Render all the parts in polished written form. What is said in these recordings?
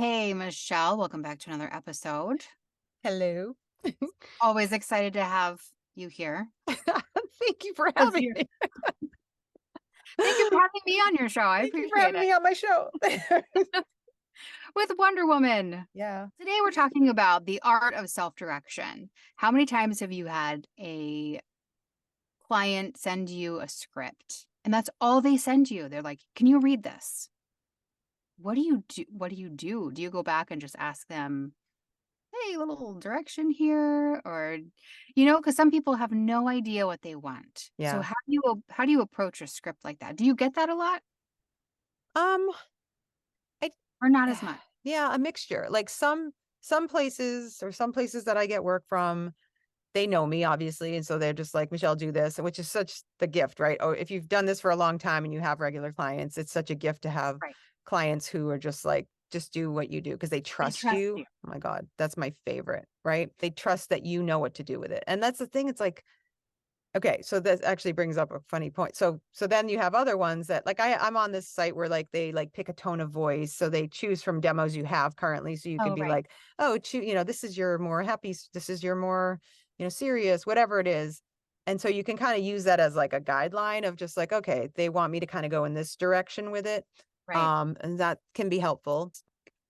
Hey, Michelle, welcome back to another episode. Hello. Always excited to have you here. Thank you for As having you, me. thank you for having me on your show. I Thank you for appreciate having it. me on my show. With Wonder Woman. Yeah. Today we're talking about the art of self-direction. How many times have you had a client send you a script and that's all they send you? They're like, "Can you read this?" What do you do? What do you do? Do you go back and just ask them, hey, a little direction here, or because some people have no idea what they want. So Yeah. how do you approach a script like that? Do you get that a lot Um, I or not as much? yeah, a mixture. Like some places that I get work from, they know me obviously, and so they're just like, Michelle, do this, which is such the gift, right? Oh, if you've done this for a long time and you have regular clients, it's such a gift to have Right. clients who are just like, just do what you do because they They trust trust you. you. Oh my God, that's my favorite, right? They trust that you know what to do with it. And that's the thing. It's like, okay, so that actually brings up a funny point. So then you have other ones that like I'm on this site where like they like pick a tone of voice. So they choose from demos you have currently. So you could Oh, be right. like, oh, this is your more happy, this is your more, serious, whatever it is. And so you can kind of use that as like a guideline of just like, okay, they want me to kind of go in this direction with it. Right. And that can be helpful.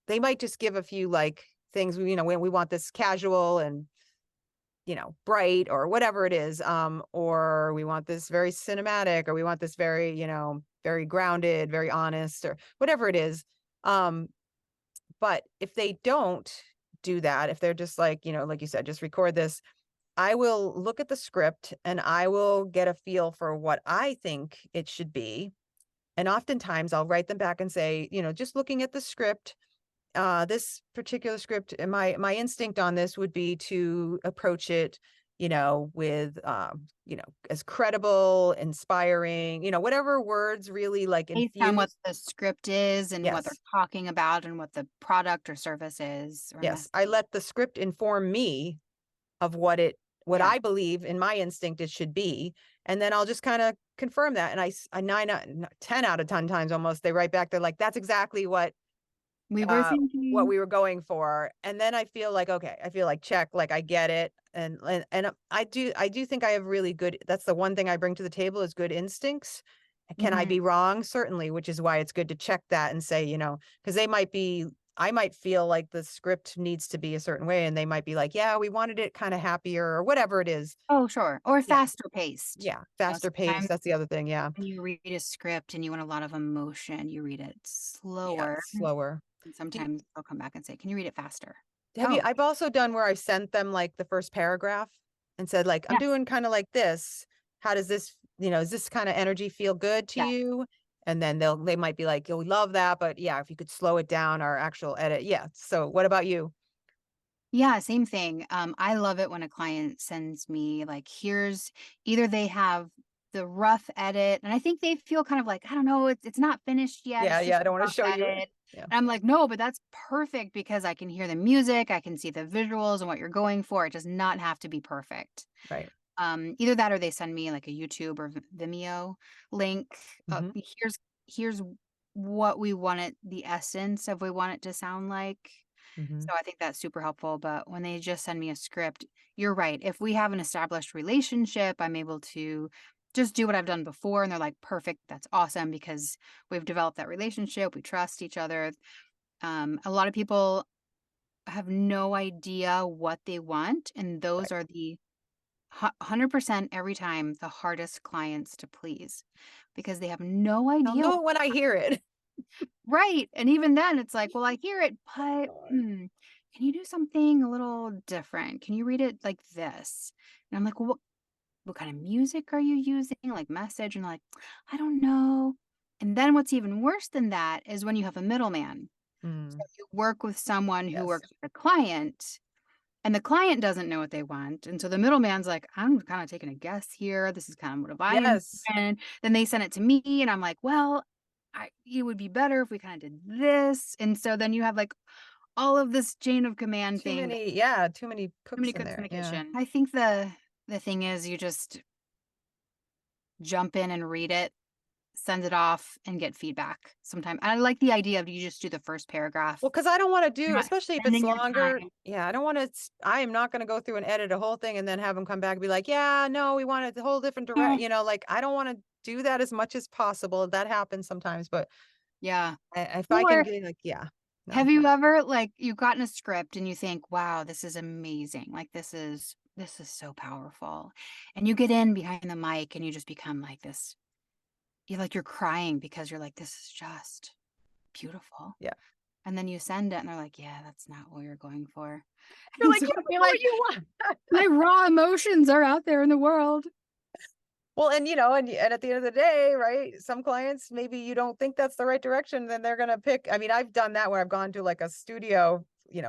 They might just give a few like things, when we want this casual and bright or whatever it is, or we want this very cinematic, or we want this very, very grounded, very honest, or whatever it is. Um, but if they don't do that, if they're just like, like you said, just record this, I will look at the script and I will get a feel for what I think it should be. And oftentimes I'll write them back and say, just looking at the script, this particular script, and my instinct on this would be to approach it, with as credible, inspiring, whatever words really like Based on what infuse. the script is and what they're Yes. talking about and what the product or service is or Yes. message. I let the script inform me of what Yeah. I believe in my instinct it should be. And then I'll just kind of confirm that. And I 10 out of 10 times almost, they write back. They're like, that's exactly We were uh what thinking, we were going for. And then I feel like, okay, I feel like check, like I get it. And I do think I have really good, that's the one thing I bring to the table is good instincts. Can I mhm, be wrong? Certainly, which is why it's good to check that and say, because I might feel like the script needs to be a certain way and they might be like, yeah, we wanted it kind of happier or whatever it is. oh, sure, or Yeah. faster paced. Yeah, faster pace, Sometimes that's the other thing. Yeah. when you read a script and you want a lot of emotion, you read it Yeah, slower. slower. And Do, sometimes they'll come back and say, "Can you read it faster?" Have you Oh, I've also done where I sent them like the first paragraph and said like, I'm yes, doing kind of like this. How does this, does this kind of energy feel good to yes. you? And then they might be like, you'll love that. But yeah, if you could slow it down, our actual edit. Yeah. So what about you? Yeah, same thing. I love it when a client sends me like, here's either they have the rough edit, and I think they feel kind of like, I don't know, it's not finished yet. Yeah, It's yeah. just I a don't want to rough show you. edit. Yeah. And I'm like, no, but that's perfect because I can hear the music, I can see the visuals and what you're going for. It does not have to be perfect. Right. Either that or they send me like a YouTube or Vimeo link. Hmm. Here's what we want it, the essence of we want it to sound like. Hmm. So I think that's super helpful. But when they just send me a script, you're right. If we have an established relationship, I'm able to just do what I've done before. And they're like, perfect. That's awesome because we've developed that relationship. We trust each other. A lot of people have no idea what they want. And those Right. are the 100% every time the hardest clients to please because they have no I'll idea. know it when I hear it. Right, and even then, it's like, "Well, I hear it, but, can you do something a little different? Can you read it like this?" And I'm like, "Well, what kind of music are you using? Like, message?" And like, "I don't know." And then what's even worse than that is when you have a middleman. So Mm, you work with someone who yes. works with a client, and the client doesn't know what they want, and so the middleman's like, "I'm kinda taking a guess here. This is kind of what I Yes. envision." Then they send it to me, and I'm like, "Well, it would be better if we kinda did this." And so then you have, like, all of this chain of command thing that Too many too cooks many in cooks in there. the Yeah. kitchen. I think the thing is you just jump in and read it send it off and get feedback sometime. I like the idea of you just do the first paragraph. Well, because I don't want to You're do, not especially if it's spending your longer. time. Yeah, I don't want to. I am not going to go through and edit a whole thing and then have them come back and be like, yeah, no, we wanted the whole different direct. No. Like I don't want to do that as much as possible. That happens sometimes, but Yeah. if I can Or get like, yeah, no. have you ever like you've gotten a script and you think, wow, this is amazing. Like this is so powerful. And you get in behind the mic and you just become like this. You're crying because you're like, this is just beautiful. Yeah. And then you send it and they're like, yeah, that's not what you're going for. You're And like, so yeah, I but feel what like you want. my raw emotions are out there in the world. Well, and and at the end of the day, right? Some clients, maybe you don't think that's the right direction, then they're gonna pick. I mean, I've done that where I've gone to like a studio,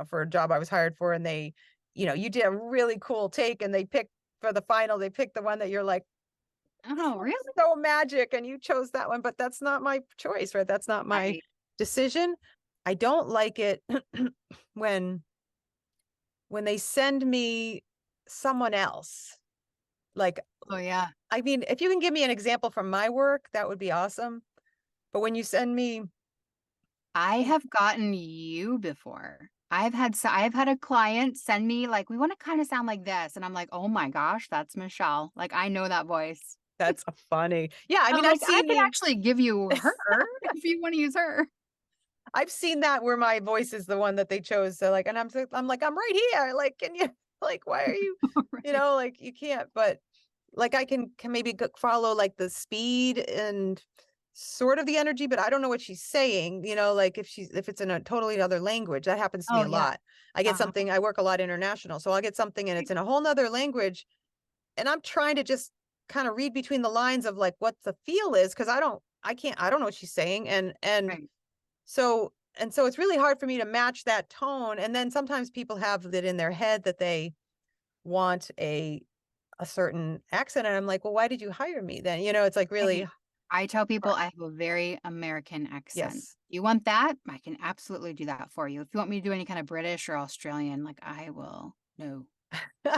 for a job I was hired for, and they, you did a really cool take, and they picked for the final, they picked the one that you're like, this Oh, one's really? so magic, and you chose that one, but that's not my choice, right? That's not my Right. decision. I don't like it when they send me someone else. Like, Oh, yeah. I mean, if you can give me an example from my work, that would be awesome. But when you send me, I oh, have gotten you before. I've had a client send me like, we want to kind of sound like this. And I'm like, oh my gosh, that's Michelle. Like, I know that voice. that's funny. Yeah, I I'm mean, I've like, I seen could the, actually give you her if you want to use her. I've seen that where my voice is the one that they chose. So like, and I'm like, I'm right here. Like, can you, like, why are you, Right. like you can't, but like I can maybe follow like the speed and sort of the energy, but I don't know what she's saying, like if it's in a totally other language. That happens to me Oh, a yeah. lot. I get Uh-huh. something, I work a lot international, so I'll get something and it's in a whole nother language, and I'm trying to just kind of read between the lines of like what the feel is, because I don't know what she's saying, and Right. so it's really hard for me to match that tone. And then sometimes people have it in their head that they want a certain accent, and I'm like, well, why did you hire me then? It's like really Hey, I tell people hard. I have a very American accent. Yes. You want that? I can absolutely do that for you. If you want me to do any kind of British or Australian, like I will. No,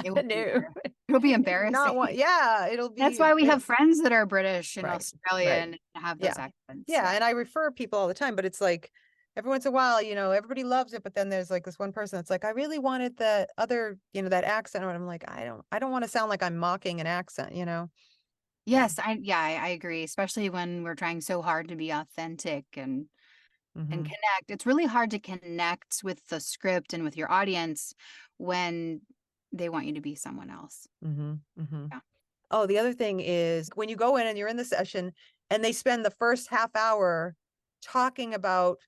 it will be No, it'll be you do not want, embarrassing. yeah, That's why we it'll have friends that are British and right, right. Australian and have those Yeah. accents. Yeah. Yeah. And I refer people all the time, but it's like every once in a while, everybody loves it. But then there's like this one person that's like, I really wanted the other, that accent. And I'm like, I don't want to sound like I'm mocking an accent. Yeah. Yes, I agree, especially when we're trying so hard to be authentic and Mm-hmm. connect. It's really hard to connect with the script and with your audience when they want you to be someone else. Mm-hmm. Mm-hmm. Yeah. Oh, the other thing is when you go in and you're in the session and they spend the first half hour talking about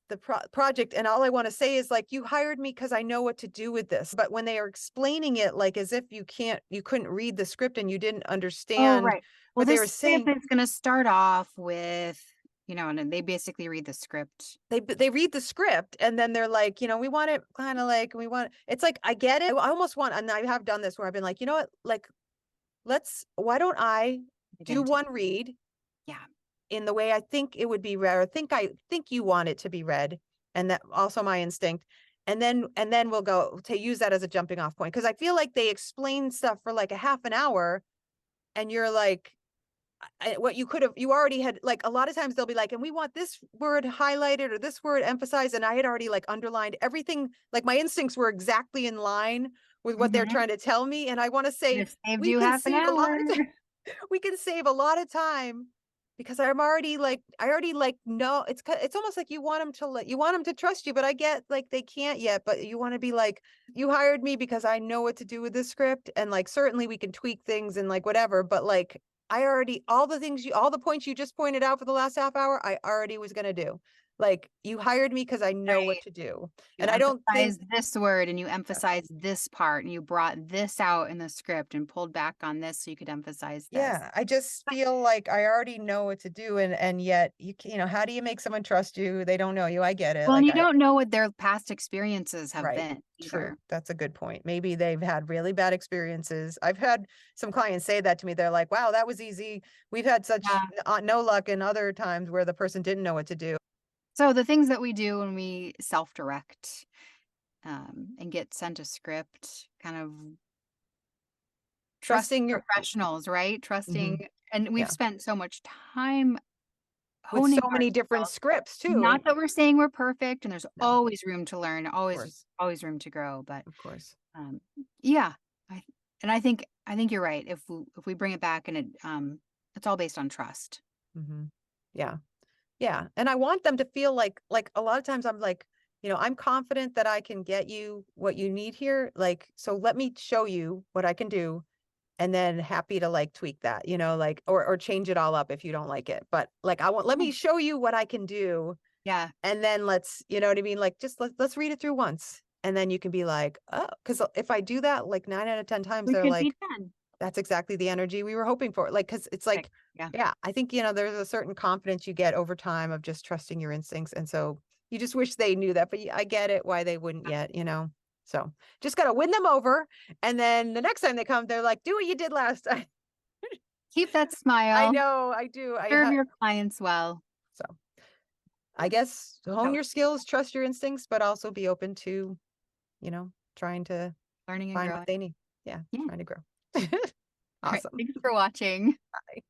the project, and all I want to say is like, you hired me because I know what to do with this. But when they are explaining it like as if you couldn't read the script and you didn't Oh, understand right. Well, what they this were script saying, is gonna start off with, and then they basically read the script. they read the script and then they're like, we want it kind of like, we want, it's like, I get it. I almost want, and I have done this where I've been like, you know what, like, why don't I do Identity. one read Yeah. in the way I think it would be read, or I think you want it to be read, and that also my instinct. And then we'll go to use that as a jumping off point. Cause I feel like they explain stuff for like a half an hour and you're like, what you already had, like a lot of times they'll be like, and we want this word highlighted or this word emphasized. And I had already like underlined everything. Like my instincts were exactly in line with what they're Mhm. trying to tell me. And I want to say, Just saved we you can half an save a lot hour. of we can save a lot of time because I already like know it's almost like you want them you want them to trust you, but I get like they can't yet, but you want to be like, you hired me because I know what to do with this script, and like certainly we can tweak things and like whatever, but like I already, all the points you just pointed out for the last half hour, I already was gonna do. Like you hired me because I know what Right. to do, You and I don't think. emphasize this word and you Yeah. emphasize this part and you brought this out in the script and pulled back on this so you could emphasize this. Yeah, I just feel like I already know what to do, and yet how do you make someone trust you? They don't know you. I get it. Well, and Like you don't know what their past experiences have right. been True. either. That's a good point. Maybe they've had really bad experiences. I've had some clients say that to me. They're like, "Wow, that was easy." We've had such Yeah. no luck in other times where the person didn't know what to do. So the things that we do when we self-direct and get sent a script, kind of trust Trusting your professionals, right? Trusting Mhm. And we've Yeah. spent so much time With honing so many different ourselves. scripts too. Not that we're saying we're perfect and there's No, of always room to learn, course, always room to grow, but of course. um yeah, I and I think you're right. If we bring it back and it's all based on trust. Hmm. Yeah. Yeah. And I want them to feel like a lot of times I'm like, I'm confident that I can get you what you need here. Like, so let me show you what I can do. And then happy to like tweak that, like, or change it all up if you don't like it. But like, let Yeah. me show you what I can do. Yeah, And then let's, you know what I mean? Like, just let's read it through once. And then you can be like, oh, because if I do that, like 9 out of 10 times, we they're could be like, done. that's exactly the energy we were hoping for. Like, cause it's Like, like, yeah. yeah, I think, there's a certain confidence you get over time of just trusting your instincts. And so you just wish they knew that, but I get it why they wouldn't yet. So just got to win them over. And then the next time they come, they're like, do what you did last time. Keep that I smile. know I do. Serve your clients well. So I guess hone So your skills, trust your instincts, but also be open to, trying to learning and find what growing. they need. Yeah. Yeah. All Trying to grow. right. Awesome. Thanks for watching. Bye.